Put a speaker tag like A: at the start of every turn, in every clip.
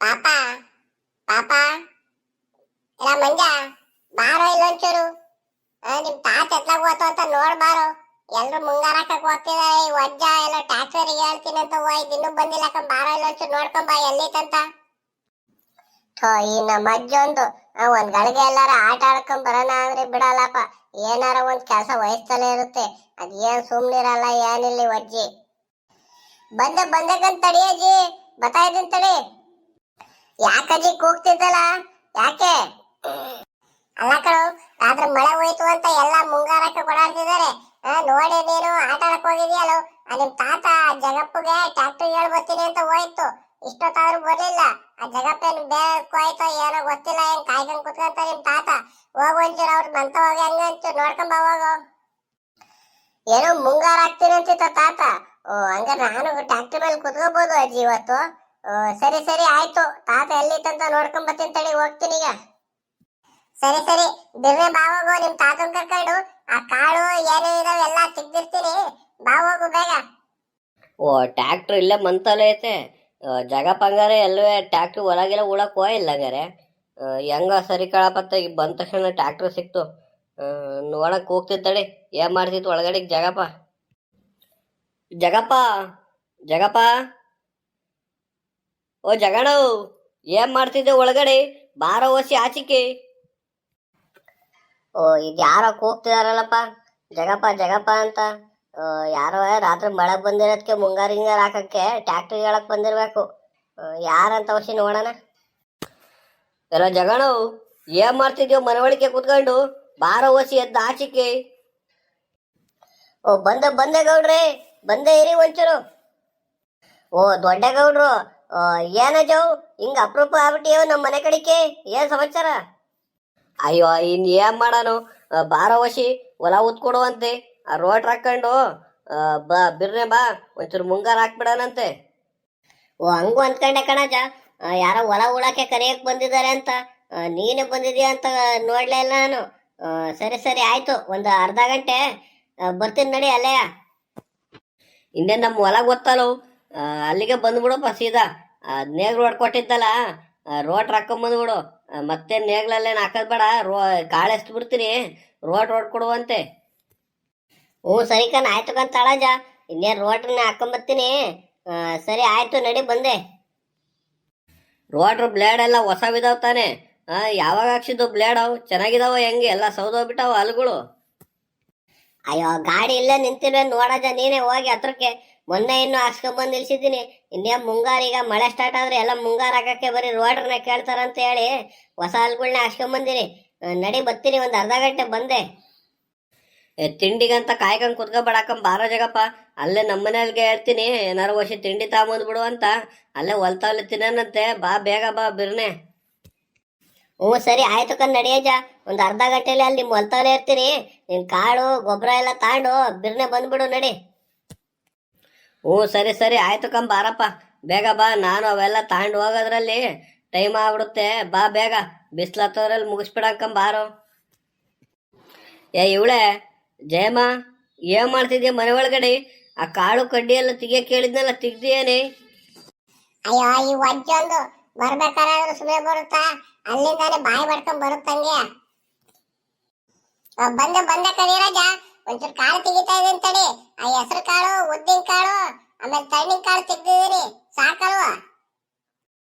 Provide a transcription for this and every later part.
A: ಪಾಪ ಪಾಪ ಇಲ್ಲ ಮಂಜ ಬಾರೋ ಇಲ್ಲೊಂಚೂರು. ನಿಮ್ ತಾತ ಎತ್ಲಾಗ ಹೋತು ಅಂತ ನೋಡ್ ಬಾರೋ. ಎಲ್ರು ಮುಂಗಾರಕ್ಕೆ ಹೋಗ್ತಿದಾರೆ. ಈ ವಜ್ಜ ಎಲ್ಲ ಟ್ಯಾಕ್ಟರಿಗೆ ಹೇಳ್ತೀನಿ ಅಂತ ಹೋಯ್ತು, ಇನ್ನೂ ಬಂದಿಲ್ಲ. ಬಾರೋ ಇಲ್ಲೊಂಚೂರು ನೋಡ್ಕೊಂಬ ಎಲ್ಲಿತಂತ. ಈ ನಮ್ಮ ಅಜ್ಜ ಒಂದು ಒಂದ್ ಗಳಿಗೆ ಎಲ್ಲಾರ ಆಟ ಆಡ್ಕೊಂಡ್ ಬರೋಣ ಅಂದ್ರೆ ಬಿಡಲ್ಲಪ್ಪ. ಏನಾರ ಒಂದ್ ಕೆಲಸ ವಹಿಸ್ತಲೇ ಇರುತ್ತೆ. ಅದೇನ್ ಸುಮ್ನಿರಲ್ಲ ಏನಿಲ್ಲ ಅಜ್ಜಿ. ಬಂದಕ್ಕಂತ ತಡಿ ಅಜ್ಜಿ, ಬತ್ತಾ ಇದೀನಿ ತಡಿ. ಯಾಕಜ್ಜಿ ಕೂಗ್ತಿದ್ದಲ್ಲ, ಯಾಕೆ? ಅಲ್ಲ ಕಣು, ರಾತ್ರಿ ಮಳೆ ಹೋಯ್ತು ಅಂತ ಎಲ್ಲ ಮುಂಗಾರಕ್ಕೆ ಕೊಡಾಡ್ತಿದ್ದಾರೆ. ನೋಡಿ ನೀನು ಆಟ ಆಡಕ್ ಹೋಗಿದ್ಯಲ್ಲ, ನಿಮ್ ತಾತ ಜಗಪ್ಪಗೆ ಟ್ಯಾಕ್ಟರ್ ಹೇಳ್ ಬರ್ತೀನಿ ಅಂತ ಹೋಯ್ತು. ಇಷ್ಟೊತ್ತಾದ್ರೂ ಬರ್ಲಿಲ್ಲ. ಆ ಜಗಪ್ಪೇನು ಬೇಕೋಯ್ತೋ ಏನೋ ಗೊತ್ತಿಲ್ಲ. ಏನ್ ಕಾಯ್ಕೊಂಡ್ ಕುತ್ಕೊಂತ ನಿಮ್ ತಾತ. ಹೋಗು ಒಂಚೂರು ಅವ್ರು ಬಂತ ಹೋಗಿ ಹಂಗ ಒಂಚೂರು ನೋಡ್ಕೊಂಡ್ ಹೋಗು. ಏನೋ ಮುಂಗಾರ ಹಾಕ್ತೀನಿ ಅಂತಿತ್ತ ತಾತ. ಹಂಗ ನಾನು ಟ್ಯಾಕ್ಟರ್ ಮೇಲೆ ಕುತ್ಕೋಬಹುದು ಅಜ್ಜಿ ಇವತ್ತು. ಸರಿ ಸರಿ ಆಯ್ತು, ತಾತ ಎಲ್ಲಿತ್ತಂತ ನೋಡ್ಕೊಂಡ್ ಬರ್ತೀನಿ ತಡಿ, ಹೋಗ್ತೀನಿ ಈಗ. ಸರಿ ಸರಿ ಬಿರ್ನೆ ಬಾ ಹೋಗು, ನಿಮ್ ತಾತನ್ ಕರ್ಕೊಂಡು. ಆ ಕಾಳು ಏನೇನ್ ಇದಾವೆ ಎಲ್ಲ ತೆಗ್ದಿರ್ತೀನಿ, ಬಾ ಹೋಗು ಬೇಗ.
B: ಟ್ಯಾಕ್ಟ್ರ್ ಇಲ್ಲೇ ಮಂತಲ್ಲೇ ಐತೆ. ಜಗಪ್ಪ ಹಂಗಾರೆ ಎಲ್ಲವೇ ಟ್ಯಾಕ್ಟ್ರ್ ಹೊರಗೆಲ್ಲ ಉಳಕ್ ಹೋಯಿಲ್ಲ ಹಂಗಾರೆ. ಹೆಂಗ ಸರಿ ಕಳಪತ್ತ, ಈಗ ಬಂದ ತಕ್ಷಣ ಟ್ಯಾಕ್ಟ್ರ್ ಸಿಕ್ತು. ನೋಡಕ್ ಹೋಗ್ತಿತ್ತಡಿ ಏನ್ ಮಾಡ್ತಿತ್ತು ಒಳಗಡೆ ಜಗಪ್ಪ. ಜಗಪ್ಪ ಜಗಪ್ಪ, ಓ ಜಗಣ, ಏನ್ ಮಾಡ್ತಿದ್ದೆ ಒಳಗಡೆ? ಬಾರ ಓಸಿ ಆಚಿಕೆ.
A: ಇದು ಯಾರೋ ಕೂಗ್ತಿದಾರಲ್ಲಪ್ಪ, ಜಗಪ್ಪ ಜಗಪ್ಪ ಅಂತ. ಯಾರೋ ರಾತ್ರಿ ಮಳೆ ಬಂದಿರೋದಕ್ಕೆ ಮುಂಗಾರು ಹಿಂಗಾರು ಹಾಕಕ್ಕೆ ಟ್ಯಾಕ್ಟ್ರಿ ಹೇಳಕ್ ಬಂದಿರ್ಬೇಕು. ಯಾರಂತ ವರ್ಷ ನೋಡೋಣ.
B: ಎಲ್ಲ ಜಗಣ, ಏನ್ ಮಾಡ್ತಿದ್ಯೋ ಮನೆ ಒಳಗೆ ಕುತ್ಕೊಂಡು? ಬಾರ ಓಸಿ ಎದ್ದ ಆಚಿಕೆ.
A: ಬಂದೆ ಗೌಡ್ರಿ, ಬಂದೆ ಇರಿ ಒಂಚೂರು. ದೊಡ್ಡ ಗೌಡ್ರು, ಏನಜವ್ ಹಿಂಗ ಅಪರೂಪ ಆಗ್ಬಿಟ್ಟಿಯೋ ನಮ್ಮ ಮನೆ ಕಡಿಕೆ? ಏನ್ ಸಮಾಚಾರ?
B: ಅಯ್ಯೋ ಇನ್ ಏನ್ ಮಾಡಾನು, ಬಾರ ಓಸಿ ಹೊಲ ಉತ್ಕೊಡುವಂತೆ. ಆ ರೋಟ್ ಹಾಕೊಂಡು ಬಿರ್ನೆ ಬಾ ಒಂಚೂರು ಮುಂಗಾರ ಹಾಕ್ಬಿಡನಂತೆ.
A: ಹಂಗು ಅಂದ್ಕೊಂಡೆ ಕಣಜ. ಯಾರೋ ಹೊಲ ಉಳಕ್ಕೆ ಕರೆಯಕ್ ಬಂದಿದ್ದಾರೆ ಅಂತ. ನೀನೇ ಬಂದಿದ್ಯಾ ಅಂತ ನೋಡ್ಲೇ ಇಲ್ಲ ನಾನು. ಸರಿ ಸರಿ ಆಯ್ತು, ಒಂದು ಅರ್ಧ ಗಂಟೆ ಬರ್ತೀನಿ ನಡಿ ಅಲ್ಲೇ.
B: ಇನ್ನೇನು ನಮ್ಮ ಹೊಲ ಗೊತ್ತಲ್ಲ, ಅಲ್ಲಿಗೆ ಬಂದ್ಬಿಡಪ್ಪ ಸೀದಾ. ನೇಗ್ಲು ಹೊಡ್ಕೊಟ್ಟಿದ್ದಲ್ಲ, ರೋಟ್ ಹಾಕೊಂಬಂದ್ಬಿಡು. ಮತ್ತೆ ನೇಗ್ಲಲ್ಲೇನು ಹಾಕೋದ್ ಬೇಡ, ಕಾಳು ಎಷ್ಟು ಬಿಡ್ತೀನಿ, ರೋಟ್ ಹೊಡ್ಕೊಡುವಂತೆ.
A: ಸರಿ ಕಣ್, ಆಯ್ತು ಕಣ್ ತಳಜ. ಇನ್ನೇನು ರೋಟ್ರನ್ನ ಹಾಕೊಂಬರ್ತೀನಿ. ಸರಿ ಆಯ್ತು ನಡಿ, ಬಂದೆ.
B: ರೋಟ್ರ್ ಬ್ಲೇಡ್ ಎಲ್ಲ ಹೊಸವಿದಾವ್ ತಾನೆ? ಯಾವಾಗ ಹಾಕ್ಸಿದ್ದು ಬ್ಲೇಡ್? ಅವು ಚೆನ್ನಾಗಿದಾವ ಹೆಂಗೆ? ಎಲ್ಲ ಸೌದೋಗ್ಬಿಟ್ಟಾವ ಹಲ್ಗಳು.
A: ಅಯ್ಯೋ ಗಾಡಿ ಇಲ್ಲೇ ನಿಂತಿಲ್ವೇ ನೋಡಜ, ನೀನೇ ಹೋಗಿ ಹತ್ರಕ್ಕೆ. ಮೊನ್ನೆ ಇನ್ನು ಹಾಕ್ಸ್ಕೊಂಬಂದು ನಿಲ್ಸಿದ್ದೀನಿ. ಇನ್ನೇನು ಮುಂಗಾರೀಗ ಮಳೆ ಸ್ಟಾರ್ಟ್ ಆದ್ರೆ ಎಲ್ಲ ಮುಂಗಾರು ಹಾಕಕ್ಕೆ ಬರೀ ರೋಡ್ರನ್ನ ಕೇಳ್ತಾರಂತ ಹೇಳಿ ಹೊಸ ಹಲ್ಗಳನ್ನ ಹಾಕ್ಸ್ಕೊಂಬಂದಿನಿ. ನಡಿ ಬರ್ತೀನಿ, ಒಂದು ಅರ್ಧ ಗಂಟೆ ಬಂದೆ.
B: ತಿಂಡಿಗಂತ ಕಾಯ್ಕೊಂಡ್ ಕುತ್ಕೊಬೇಡಾಕಂಬ ಬಾರೋ ಜಗಪ್ಪ. ಅಲ್ಲೇ ನಮ್ಮನೆಯಲ್ಗೆ ಹೇಳ್ತೀನಿ, ಏನಾರು ವರ್ಷ ತಿಂಡಿ ತಗೊಂಬಂದ್ಬಿಡು ಅಂತ. ಅಲ್ಲೇ ಹೊಲ್ತಾವಲ್ಲಿ ತಿನ್ನನಂತೆ. ಬಾ ಬೇಗ ಬಾ ಬಿರ್ನೆ.
A: ಸರಿ ಆಯ್ತು ಕಣ್, ನಡಿಯಜ. ಒಂದು ಅರ್ಧ ಗಂಟೆಲಿ ಅಲ್ಲಿ ನಿಮ್ಮ ಹೊಲ್ತಾವಲ್ಲೇ ಇರ್ತೀನಿ. ನಿನ್ ಕಾಳು ಗೊಬ್ಬರ ಎಲ್ಲ ತಾಂಡು ಬಿರ್ನೆ ಬಂದ್ಬಿಡು ನಡಿ.
B: ಸರಿ ಸರಿ ಆಯ್ತು ಕಂಬ ಬಾರಪ್ಪ, ಬೇಗ ಬಾ. ನಾನು ಅವೆಲ್ಲ ತಾಂಡು ಹೋಗೋದ್ರಲ್ಲಿ ಟೈಮ್ ಆಗ್ಬಿಡುತ್ತೆ. ಬಾ ಬೇಗ, ಬಿಸ್ಲತ್ತವ್ರಲ್ಲಿ ಮುಗಿಸ್ಬಿಡಕ್ಕಂಬ ಬಾರೋ. ಇವಳೆ ಜಯಮ್ಮ, ಏನ್ ಮಾಡ್ತಿದ್ಯಾ ಮನೆ ಒಳಗಡೆ? ಆ ಕಾಳು ಕಡ್ಡಿ ಎಲ್ಲ ತೆಗಿಯಕ್ ಕೇಳಿದ್ನೆಲ್ಲ ತೆಗ್ದಿಯೇನೆ?
A: ಅಯ್ಯೋ ಈ ವಜ್ಜೊಂದು ಬರ್ಬೇಕಾದ್ರೆ ಸುಮ್ಮನೆ ಬರುತ್ತಾ? ಅಲ್ಲಿಂದಾನೆ ಬಾಯಿ ಮಾಡ್ಕೊಂಡ್ ಬರುತ್ತಂಗೆ. ಬಂದೆ ಕಣೀರಜ, ಒಂಚೂರು ಕಾಳು ತೆಗಿತಾ ಇದೀನಿ ತಡಿ. ಆ ಹೆಸರು ಕಾಳು, ಉದ್ದಿನ ಕಾಳು, ಆಮೇಲೆ ತಣ್ಣಿನ ಕಾಳು ತೆಗ್ದಿದೀನಿ, ಸಾಕಲ್ವಾ?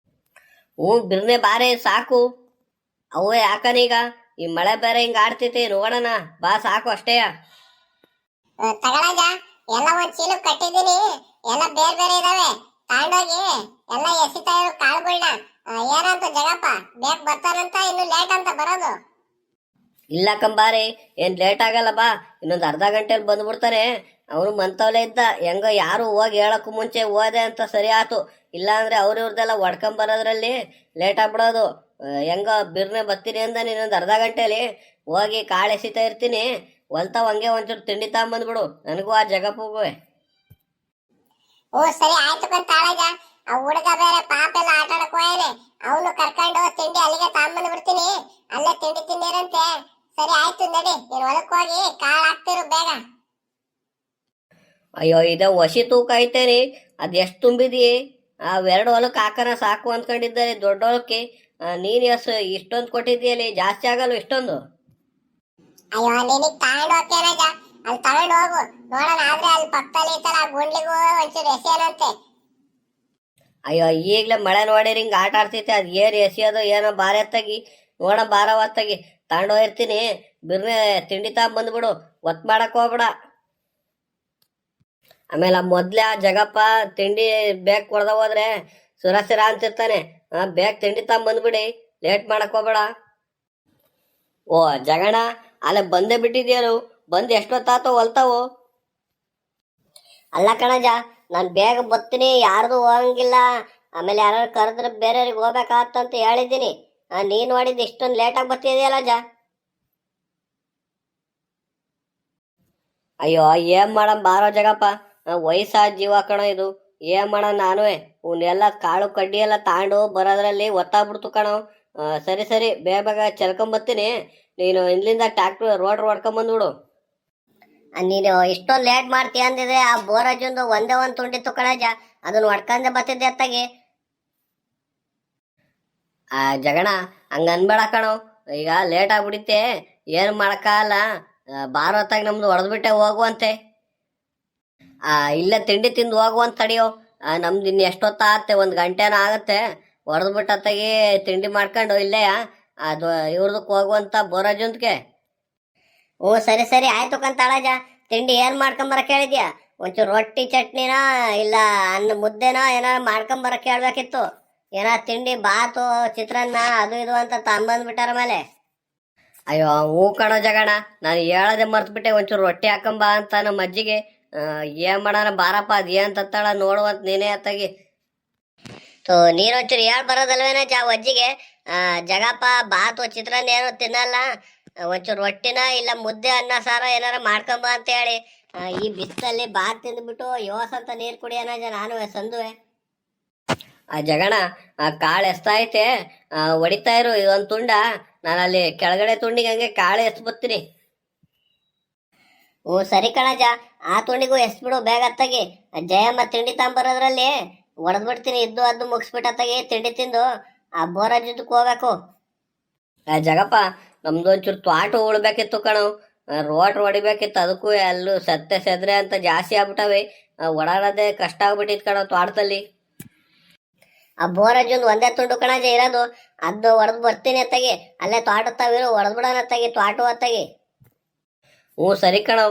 B: ಬಿರ್ನೆ ಬಾರೆ ಸಾಕು. ಅವೇ ಯಾಕನೀಗ ಈ ಮಳೆ ಬೇರೆ ಹಿಂಗ ಆಡ್ತೈತೆ, ನೋಡೋಣ ಬಾ, ಸಾಕು ಅಷ್ಟೇ.
A: ತಗಳಜ, ಎಲ್ಲ ಒಂದ್ ಚೀಲ ಕಟ್ಟಿದೀನಿ. ಎಲ್ಲ ಬೇರೆ ಬೇರೆ ಇದಾವೆ, ತಗೊಂಡೋಗಿ ಎಲ್ಲ ಎಸಿತಾ ಇರೋ ಕಾಳುಗಳನ್ನ. ಏನಂತ ಜಗಪ್ಪ ಬೇಗ ಬರ್ತಾರಂತ, ಇನ್ನು ಲೇಟ್ ಅಂತ ಬರೋದು?
B: ಇಲ್ಲ ಕಂಬಾರೆ, ಏನ್ ಲೇಟ್ ಆಗಲ್ಲ, ಬಾ. ಇನ್ನೊಂದು ಅರ್ಧ ಗಂಟೆಲಿ ಬಂದ್ಬಿಡ್ತಾನೆ. ಅವನು ಮಂತವಲ್ಲೇ ಇದ್ದ. ಹೆಂಗ ಯಾರು ಹೋಗಿ ಹೇಳಕ್ಕೂ ಮುಂಚೆ ಹೋದೆ ಅಂತ ಸರಿ ಆತು. ಇಲ್ಲ ಅಂದ್ರೆ ಇವ್ರದ್ದೆಲ್ಲ ಹೊಡ್ಕೊಂಬರೋದ್ರಲ್ಲಿ ಲೇಟ್ ಆಗ್ಬಿಡೋದು. ಹೆಂಗ ಬಿರ್ನೆ ಬರ್ತೀನಿ ಅಂದ ಇನ್ನೊಂದು ಅರ್ಧ ಗಂಟೆಲಿ ಹೋಗಿ ಕಾಳು ಎಸಿತಾ ಇರ್ತೀನಿ. ಹೊಲ್ತಾವ್ ಹಂಗೆ ಒಂಚೂರು ತಿಂಡಿ ತಗೊಂಬಂದ್ಬಿಡು ನನಗೂ ಆ ಜಗಪ್ಪಗೂ.
A: ಸರಿ ಆಯ್ತು ಕಣ್ ತಾಳಜ. ಆ ಹುಡುಗ ಬೇರೆ ಪಾಪ ಎಲ್ಲ ಆಟ ಆಡಕ್ ಹೋಯ್ರೆ, ಅವನು ಕರ್ಕೊಂಡು ತಿಂಡಿ ಅಲ್ಲಿಗೆ ತಗೊಂಬಂದ್ ಬಿಡ್ತೀನಿ. ಅಲ್ಲೇ ತಿಂಡಿ ತಿಂದಿರಂತೆ. ಸರಿ ಆಯ್ತು ನಡಿ, ನೀನ್ ಹೊಲಕ್ ಹೋಗಿ ಕಾಳು ಹಾಕ್ತಿರು ಬೇಗ.
B: ಅಯ್ಯೋ, ಇದ ವಶಿ ತೂಕ ಐತೇನಿ. ಅದ್ ಎಷ್ಟು ತುಂಬಿದಿ? ಅವೆರಡು ಹೊಲಕ್ಕೆ ಹಾಕನ ಸಾಕು ಅಂದ್ಕೊಂಡಿದ್ದಾರೆ ದೊಡ್ಡ ಹೊಲಕ್ಕೆ. ನೀನು ಇಷ್ಟೊಂದು ಕೊಟ್ಟಿದ್ದೀಯಲ್ಲಿ, ಜಾಸ್ತಿ ಆಗಲ್ಲ ಇಷ್ಟೊಂದು?
A: ಅಯ್ಯೋ ನಿನಗ್ ತಗೊಂಡು ಹೋಗ್ತೇನಜ, ಅಲ್ಲಿ ತಗೊಂಡು ಹೋಗು ನೋಡೋಣ. ಆದ್ರೆ ಅಲ್ಲಿ ಪಕ್ಕದಲ್ಲಿ ಈ ತರ ಗುಂಡ್ಲಿಗೂ ಒಂಚೂರು ಎಸೆಯನಂತೆ.
B: ಅಯ್ಯೋ ಈಗಲೇ ಮಳೆ ನೋಡಿರಿ ಹಿಂಗೆ ಆಟ ಆಡ್ತೈತೆ, ಅದು ಏನು ಎಸೆಯೋದು ಏನೋ ಬಾರಿ ಹೊತ್ತಾಗಿ ನೋಡ ಬಾರ ಹೊತ್ತಾಗಿ ತಗೊಂಡೋಗಿರ್ತೀನಿ. ಬಿರ್ನೆ ತಿಂಡಿ ತಗೊಂಬಂದ್ಬಿಡು, ಒತ್ತು ಮಾಡಕ್ಕೆ ಹೋಗ್ಬೇಡ. ಆಮೇಲೆ ಮೊದಲೇ ಆ ಜಗಪ್ಪ ತಿಂಡಿ ಬೇಗ ಕೊಡ್ದ ಹೋದ್ರೆ ಸುರ ಅಂತಿರ್ತಾನೆ. ಬೇಗ ತಿಂಡಿ ತಗೊಂಬಂದ್ಬಿಡಿ, ಲೇಟ್ ಮಾಡಕ್ಕೆ ಹೋಗ್ಬೇಡ. ಓ ಜಗಣ, ಅಲ್ಲೇ ಬಂದೇ ಬಿಟ್ಟಿದ್ಯಾರು, ಬಂದು ಎಷ್ಟೊತ್ತಾತೋ ಹೊಲ್ತಾವು?
A: ಅಲ್ಲ ಕಣಜ, ನಾನು ಬೇಗ ಬರ್ತೀನಿ, ಯಾರ್ದು ಹೋಗಂಗಿಲ್ಲ. ಆಮೇಲೆ ಯಾರು ಕರೆದ್ರೆ ಬೇರೆಯವ್ರಿಗೆ ಹೋಗ್ಬೇಕಾಗತ್ತಂತ ಹೇಳಿದ್ದೀನಿ. ನೀನ್ ನೋಡಿದ್ದು ಇಷ್ಟೊಂದು ಲೇಟಾಗಿ ಬರ್ತಿದೆಯಲ್ಲ ಜ.
B: ಅಯ್ಯೋ ಏನ್ ಮಾಡಂ ಬಾರೋ ಜಗಪ್ಪ, ವಯಸ್ಸಾದ ಜೀವ ಕಣ ಇದು. ಏನ್ ಮಾಡೋಣ ನಾನುವೆ ಇವನ್ನೆಲ್ಲ ಕಾಳು ಕಡ್ಡಿ ಎಲ್ಲ ತಾಂಡು ಬರೋದ್ರಲ್ಲಿ ಒತ್ತಾಗ್ಬಿಡ್ತು ಕಣೋ. ಸರಿ ಸರಿ, ಬೇಗ ಬೇಗ ಚೆಲ್ಕೊಂಬರ್ತೀನಿ. ನೀನು ಇಲ್ಲಿಂದ ಟ್ಯಾಕ್ಟ್ರ್ ರೋಡ್ ಹೊಡ್ಕೊಂಬಂದ್ಬಿಡು.
A: ನೀನು ಇಷ್ಟೊಂದು ಲೇಟ್ ಮಾಡ್ತೀಯ ಅಂದಿದ್ರೆ ಆ ಬೋರಜಂದು ಒಂದೇ ಒಂದು ತುಂಡಿತ್ತು ಕಣಜ, ಅದನ್ನ ಹೊಡ್ಕೊಂಡೆ ಬರ್ತಿದ್ದೆ ಅತ್ತಾಗಿ.
B: ಜಗಣ ಹಂಗ ಅನ್ಬೇಡ ಕಣೋ, ಈಗ ಲೇಟ್ ಆಗ್ಬಿಡುತ್ತೆ, ಏನು ಮಾಡೋಕ್ಕಾಗಲ್ಲ. ಬಾರೋ ಹೊತ್ತಾಗಿ ನಮ್ದು ಹೊಡೆದ್ಬಿಟ್ಟೆ ಹೋಗುವಂತೆ. ಇಲ್ಲೇ ತಿಂಡಿ ತಿಂದು ಹೋಗುವಂತ ತಡಿಯೋ. ನಮ್ದು ಇನ್ನು ಎಷ್ಟೊತ್ತಾಗತ್ತೆ, 1 ಗಂಟೆನೂ ಆಗತ್ತೆ. ಹೊಡೆದ್ಬಿಟ್ಟತ್ತಾಗಿ ತಿಂಡಿ ಮಾಡ್ಕೊಂಡು ಇಲ್ಲೇ ಅದು ಇವ್ರದಕ್ಕೆ ಹೋಗುವಂತ ಬೋರಾಜಂತ್ಗೆ.
A: ಸರಿ ಸರಿ ಆಯ್ತು ಕಂತಾಳಜ. ತಿಂಡಿ ಏನ್ ಮಾಡ್ಕೊಂಬರಕ್ ಹೇಳಿದ್ಯಾ? ಒಂಚೂರು ರೊಟ್ಟಿ ಚಟ್ನಿನ ಇಲ್ಲ ಅನ್ನ ಮುದ್ದೆನೋ ಏನಾರ ಮಾಡ್ಕೊಂಬರಕ್ ಹೇಳ್ಬೇಕಿತ್ತು. ಏನಾರ ತಿಂಡಿ ಬಾತು ಚಿತ್ರಾನ್ನ ಅದು ಇದು ಅಂತ ತಂಬಂದ್ಬಿಟ್ಟಾರ ಮೇಲೆ.
B: ಅಯ್ಯೋ ಹೂ ಕಣೋ ಜಗಣ, ನಾನು ಹೇಳದೆ ಮರ್ತ್ಬಿಟ್ಟೆ. ಒಂಚೂರು ರೊಟ್ಟಿ ಹಾಕಂಬ ಅಂತ ನಮ್ಮ ಅಜ್ಜಿಗೆ. ಏನ್ ಮಾಡೋಣ ಬಾರಪ್ಪ, ಅದು ಏನ್ ತತ್ತಾಳ ನೋಡುವಂತ ನೀನೇ ಅತ್ತಾಗಿ.
A: ನೀನೊಂಚೂರು ಹೇಳ್ ಬರೋದಲ್ವೇನ ಅಜ್ಜಿಗೆ, ಜಗಪ್ಪ ಬಾತು ಚಿತ್ರಾನ್ನ ಏನೋ ತಿನ್ನಲ್ಲ, ಒಂಚೂರು ರೊಟ್ಟಿನ ಇಲ್ಲ ಮುದ್ದೆ ಅನ್ನ ಸಾರ ಏನಾರ ಮಾಡ್ಕೊಂಬ ಅಂತ ಹೇಳಿ. ಈ ಬಿಸಿಲಲ್ಲಿ ಬಾತ್ ತಿಂದ್ಬಿಟ್ಟು ಯೋಸಂತ ನೀರು ಕುಡಿಯೋಣ ನಾನು ಸಂದುವೆ.
B: ಆ ಜಗಣ ಕಾಳು ಎಸ್ತೈತೆ, ಹೊಡಿತಾ ಇರು ಇದೊಂದು ತುಂಡ. ನಾನು ಅಲ್ಲಿ ಕೆಳಗಡೆ ತುಂಡಿಗೆ ಹಂಗೆ ಕಾಳು ಎಸ್ಬತ್ತೀನಿ.
A: ಸರಿ ಕಣಜ, ಆ ತುಂಡಿಗೂ ಎಸ್ಬಿಡು ಬೇಗ ಅತ್ತಾಗಿ. ಜಯಮ್ಮ ತಿಂಡಿ ತಗೊಂಬರೋದ್ರಲ್ಲಿ ಹೊಡೆದ್ಬಿಡ್ತೀನಿ, ಇದ್ದು ಅದು ಮುಗಿಸ್ಬಿಟ್ಟತ್ತಾಗಿ ತಿಂಡಿ ತಿಂದು ಆ ಬೋರಾಜದಕ್ಕೆ ಹೋಗ್ಬೇಕು.
B: ಜಗಪ್ಪ ನಮ್ದು ಒಂಚೂರು ತ್ವಾಟ ಉಳ್ಬೇಕಿತ್ತು ಕಣೋ, ರೋಟ್ ಹೊಡಿಬೇಕಿತ್ತು. ಅದಕ್ಕೂ ಎಲ್ಲೂ ಸತ್ತೆ ಸೆದ್ರೆ ಅಂತ ಜಾಸ್ತಿ ಆಗ್ಬಿಟ್ಟವೆ, ಓಡಾಡೋದೇ ಕಷ್ಟ ಆಗ್ಬಿಟ್ಟಿತ್ತು ಕಣೋ ತ್ವಾಟದಲ್ಲಿ.
A: ಆ ಬೋರಾಜಂದು ಒಂದೇ ತುಂಡು ಕಣಜ ಇರೋದು, ಅದು ಹೊಡೆದು ಬರ್ತೀನಿ ಅತ್ತಾಗಿ. ಅಲ್ಲೇ ತ್ವಾಟತ್ತಾವಿರು, ಹೊಡೆದ್ಬಿಡೋಣ ಅತ್ತಾಗಿ ತ್ವಾಟ ಅತ್ತಾಗಿ.
B: ಸರಿ ಕಣೋ.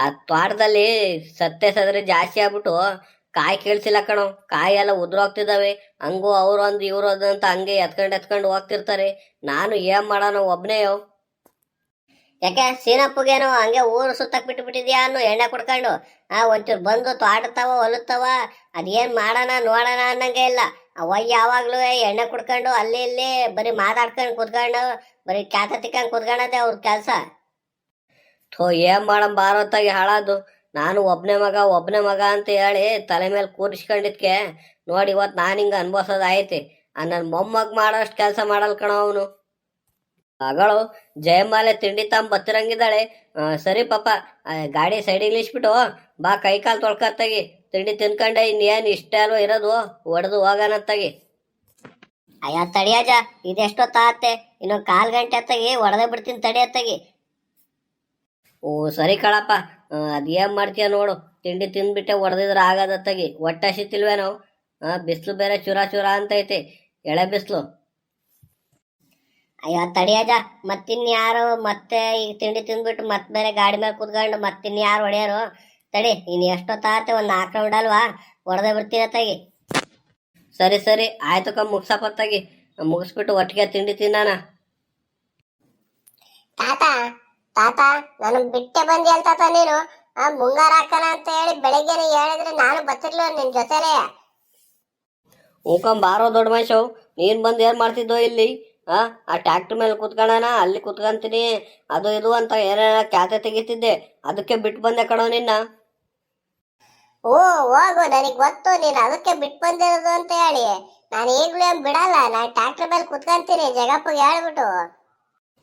B: ಆ ತ್ವಾಟದಲ್ಲಿ ಸತ್ತೆ ಸದ್ರೆ ಜಾಸ್ತಿ ಆಗ್ಬಿಟ್ಟು ಕಾಯಿ ಕೇಳಿಸಿಲ್ಲ ಕಣೋ, ಕಾಯಿ ಎಲ್ಲ ಉದ್ರೋಗ್ತಿದ್ದಾವೆ. ಹಂಗೂ ಅವ್ರೊಂದು ಇವ್ರೊಂದು ಅಂತ ಹಂಗೆ ಎತ್ಕೊಂಡು ಹೋಗ್ತಿರ್ತಾರೆ. ನಾನು ಏನ್ ಮಾಡೋಣ ಒಬ್ನೇಯೋ.
A: ಯಾಕೆ ಸೀನಪ್ಪಗೇನೋ ಹಂಗೆ ಊರು ಸುತ್ತಕ್ ಬಿಟ್ಟಿದ್ಯಾ ಅನ್ನು ಎಣ್ಣೆ ಕುಡ್ಕೊಂಡು? ಒಂಚೂರು ಬಂದು ತ್ವಾಟತಾವ ಹೊಲುತ್ತಾವ, ಅದೇನ್ ಮಾಡೋಣ ನೋಡೋಣ ಅನ್ನಂಗೆ ಇಲ್ಲ. ಅವಯ್ಯ ಯಾವಾಗ್ಲೂ ಎಣ್ಣೆ ಕುಡ್ಕೊಂಡು ಅಲ್ಲಿ ಇಲ್ಲಿ ಬರೀ ಮಾತಾಡ್ಕೊಂಡು ಕುತ್ಕೊಂಡು ಬರೀ ಕ್ಯಾತ ತಿಕ್ಕಂಡು ಕುತ್ಕೊಳ್ಳೋದೇ ಅವ್ರ ಕೆಲಸ.
B: ಏನ್ ಮಾಡಂ ಬಾರೊತ್ತಾಗಿ ಹಾಳಾದು. ನಾನು ಒಬ್ನೇ ಮಗ ಅಂತ ಹೇಳಿ ತಲೆ ಮೇಲೆ ಕೂರಿಸ್ಕೊಂಡಿದ್ಕೆ ನೋಡಿ ಇವತ್ತು ನಾನು ಹಿಂಗೆ ಅನ್ಭವಿಸೋದೈತಿ. ನನ್ನ ಮೊಮ್ಮಗ್ ಮಾಡೋಷ್ಟು ಕೆಲಸ ಮಾಡಲ್ ಕಣೋ ಅವನು. ಮಗಳು ಜಯಮಾಲೆ ತಿಂಡಿ ಬತ್ತಿರಂಗಿದ್ದಾಳೆ. ಸರಿ ಪಾಪ, ಗಾಡಿ ಸೈಡಿಗೆ ನಿಲ್ಲಿಸ್ಬಿಟ್ಟು ಬಾ, ಕೈ ಕಾಲು ತೊಳ್ಕತ್ತಾಗಿ ತಿಂಡಿ ತಿನ್ಕೊಂಡೆ. ಇನ್ನೇನು ಇಷ್ಟ ಅಲ್ವ ಇರೋದು, ಹೊಡೆದು ಹೋಗೋಣತ್ತಾಗಿ.
A: ಅಯ್ಯ ತಡಿಯಜ, ಇದೆಷ್ಟೊತ್ತಾಗತ್ತೆ, ಇನ್ನೊಂದು 1/4 ಗಂಟೆ ಅತ್ತಾಗಿ ಹೊಡೆದೇ ಬಿಡ್ತೀನಿ ತಡಿ ಅತ್ತಾಗಿ.
B: ಸರಿ ಕಳಪ್ಪ, ಅದೇನ್ ಮಾಡ್ತೀಯ ನೋಡು. ತಿಂಡಿ ತಿಂದ್ಬಿಟ್ಟೆ ಹೊಡೆದಿದ್ರೆ ಆಗದತ್ತಾಗಿ. ಹೊಟ್ಟೆ ಹಸಿತಿಲ್ವೇನೋ? ಬಿಸಿಲು ಬೇರೆ ಚೂರ ಅಂತೈತಿ, ಎಳೆ ಬಿಸಿಲು.
A: ಅಯ್ಯೋ ತಡಿಯಜ, ಮತ್ತಿನ್ಯಾರು ಮತ್ತೆ ಈಗ ತಿಂಡಿ ತಿಂದ್ಬಿಟ್ಟು ಮತ್ತೆ ಬೇರೆ ಗಾಡಿ ಮೇಲೆ ಕುತ್ಕೊಂಡು ಮತ್ತಿನ್ಯಾರು ಹೊಡೆಯಾರು? ತಡಿ, ಇನ್ನು ಎಷ್ಟೊತ್ತಾಗತ್ತೆ, ಒಂದು 4 ರೌಂಡ್ ಅಲ್ವಾ, ಹೊಡೆದೇ ಬಿಡ್ತೀನಿ ಅತ್ತಾಗಿ.
B: ಸರಿ ಸರಿ ಆಯ್ತು ಮುಗ್ಸಪ್ಪತ್ತಾಗಿ. ಮುಗಿಸ್ಬಿಟ್ಟು ಒಟ್ಟಿಗೆ ತಿಂಡಿ ತಿನ್ನಾನ.
A: ತಾತ ತಾತ ನಾನು ಬಿಟ್ಟೆ ಬಂದಿ ಅಂತ ನೀನು ಮುಂಗಾರ ಹಾಕನ ಅಂತ ಹೇಳಿ ಬೆಳಗ್ಗೆನೆ ಹೇಳಿದ್ರೆ ನಾನು ಬತ್ತಿರ್ಲು ನಿನ್ ಜೊತೆಲೆ.
B: ಬಾರೋ ದೊಡ್ಡ ಮನುಷ್ಯವು, ನೀನ್ ಬಂದು ಏನ್ ಮಾಡ್ತಿದ್ದೋ ಇಲ್ಲಿ? ಆ ಟ್ಯಾಕ್ಟರ್ ಮೇಲೆ ಕುತ್ಕೊಳ್ಳೋಣ, ಅಲ್ಲಿ ಕುತ್ಕೊಂತೀನಿ ಅದು ಇದು ಅಂತ ಏನೇನ ಕ್ಯಾತೆ ತೆಗಿತಿದ್ದೆ, ಅದಕ್ಕೆ ಬಿಟ್ಟು ಬಂದೆ ಕಣೋ ನಿನ್ನ.
A: ಹೋಗು, ನನಗ್ ಗೊತ್ತು ನೀನು ಅದಕ್ಕೆ ಬಿಟ್ಟು ಬಂದಿರೋದು ಅಂತ ಹೇಳಿ. ನಾನು ಈಗ್ಲೂ ಏನ್ ಬಿಡಲ್ಲ, ನಾನು ಟ್ಯಾಕ್ಟರ್ ಮೇಲೆ ಕುತ್ಕೊಂತೀನಿ ಜಗಪ್ಪಗೆ ಹೇಳ್ಬಿಟ್ಟು.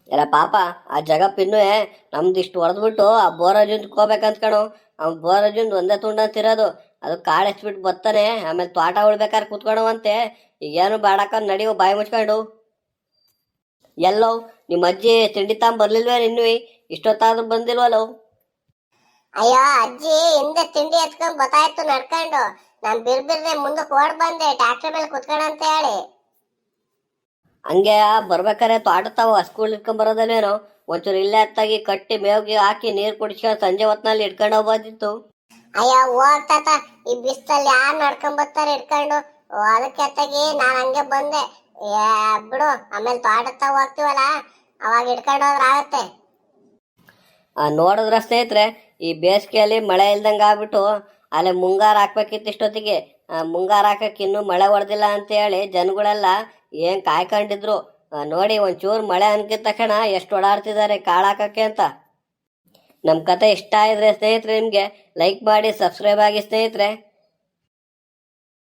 B: ಎಲ್ಲ ಪಾಪ, ಆ ಜಗಪ್ಪ ಇನ್ನೂ ನಮ್ದು ಇಷ್ಟು ಹೊಡೆದ್ಬಿಟ್ಟು ಆ ಬೋರಾಜುಂದ್ ಹೋಗ್ಬೇಕಂತ ಕಣೋ. ಅವ್ನು ಬೋರಾಜುಂದ್ ಒಂದೇ ತುಂಡಂತಿರೋದು. ಅದು ಕಾಳು ಹಚ್ಬಿಟ್ಟು ಬರ್ತಾನೆ. ಆಮೇಲೆ ತೋಟ ಉಳ್ಬೇಕಾದ್ರೆ ಕುತ್ಕೊಳವಂತೆ. ಈಗೇನು ಬೇಡಕ್ಕ, ನಡಿಯೋ ಬಾಯಿ ಮುಚ್ಕೊಂಡು. ಎಲ್ಲೋ ನಿಮ್ಮ ಅಜ್ಜಿ ತಿಂಡಿ ಬರ್ಲಿಲ್ವೇ ಇನ್ನೂ? ಇಷ್ಟೊತ್ತಾದ್ರೂ ಬಂದಿಲ್ವಲ್ಲೋ?
A: ಅಯ್ಯೋ ಅಜ್ಜಿ ಹಿಂದೆ ತಿಂಡಿ ಎತ್ಕೊಂಡ್ ಗೊತ್ತಾಯ್ತು ನಡ್ಕೊಂಡು. ನಾನ್ ಬಿರ್ಬಿರ್ದೆ ಮುಂದಕ್ಕೆ ಓಡ್ ಬಂದೆ ಟ್ಯಾಕ್ಟರ್ ಮೇಲೆ ಕುತ್ಕೊಳ ಅಂತ ಹೇಳಿ.
B: ಹಂಗೆ ಬರ್ಬೇಕಾರೆ ತೋಟತಾವ ಹಸ್ಕೂಲ್ ಇಟ್ಕೊಂಡ್ ಬರೋದಲ್ವೇನೋ. ಒಂಚೂರು ಇಲ್ಲೇ ಹತ್ತಾಗಿ ಕಟ್ಟಿ ಮೇವ್ಗೆ ಹಾಕಿ ನೀರು ಕುಡಿಸ್ಕೊಂಡು ಸಂಜೆ ಹೊತ್ನಲ್ಲಿ ಇಟ್ಕೊಂಡು ಹೋಗ್ಬೋದಿತ್ತು.
A: ಅಯ್ಯೋ ಹೋಗ್ತಾತ, ಈ ಬಿಸ್ತಲ್ಲಿ ಯಾರು ನಡ್ಕೊಂಡ್ ಬರ್ತಾರೆ ಇಟ್ಕೊಂಡು. ಅದಕ್ಕೆ ಎತ್ತಾಗಿ ನಾನ್ ಹಂಗೆ ಬಂದೆ. ಬಿಡು, ಆಮೇಲೆ ತೋಟದ ಹೋಗ್ತೀವಲ್ಲ ಅವಾಗ ಇಟ್ಕೊಂಡು ಹೋದ್ರ ಆಗತ್ತೆ.
B: ನೋಡಿದ್ರ ಸ್ನೇಹಿತರೆ, ಈ ಬೇಸಿಗೆಯಲ್ಲಿ ಮಳೆ ಇಲ್ದಂಗೆ ಆಗ್ಬಿಟ್ಟು ಅಲ್ಲೇ ಮುಂಗಾರು ಹಾಕ್ಬೇಕಿತ್ತು ಇಷ್ಟೊತ್ತಿಗೆ. ಮುಂಗಾರು ಹಾಕಕ್ಕೆ ಇನ್ನೂ ಮಳೆ ಹೊಡೆದಿಲ್ಲ ಅಂತ ಹೇಳಿ ಜನಗಳೆಲ್ಲ ಏನು ಕಾಯ್ಕೊಂಡಿದ್ರು. ನೋಡಿ ಒಂಚೂರು ಮಳೆ ಅನ್ಕಿದ ತಕ್ಷಣ ಎಷ್ಟು ಓಡಾಡ್ತಿದ್ದಾರೆ ಕಾಳು ಹಾಕಕ್ಕೆ ಅಂತ. ನಮ್ಮ ಕತೆ ಇಷ್ಟ ಇದ್ರೆ ಸ್ನೇಹಿತರೆ ನಿಮಗೆ ಲೈಕ್ ಮಾಡಿ, ಸಬ್ಸ್ಕ್ರೈಬ್ ಆಗಿ ಸ್ನೇಹಿತರೆ.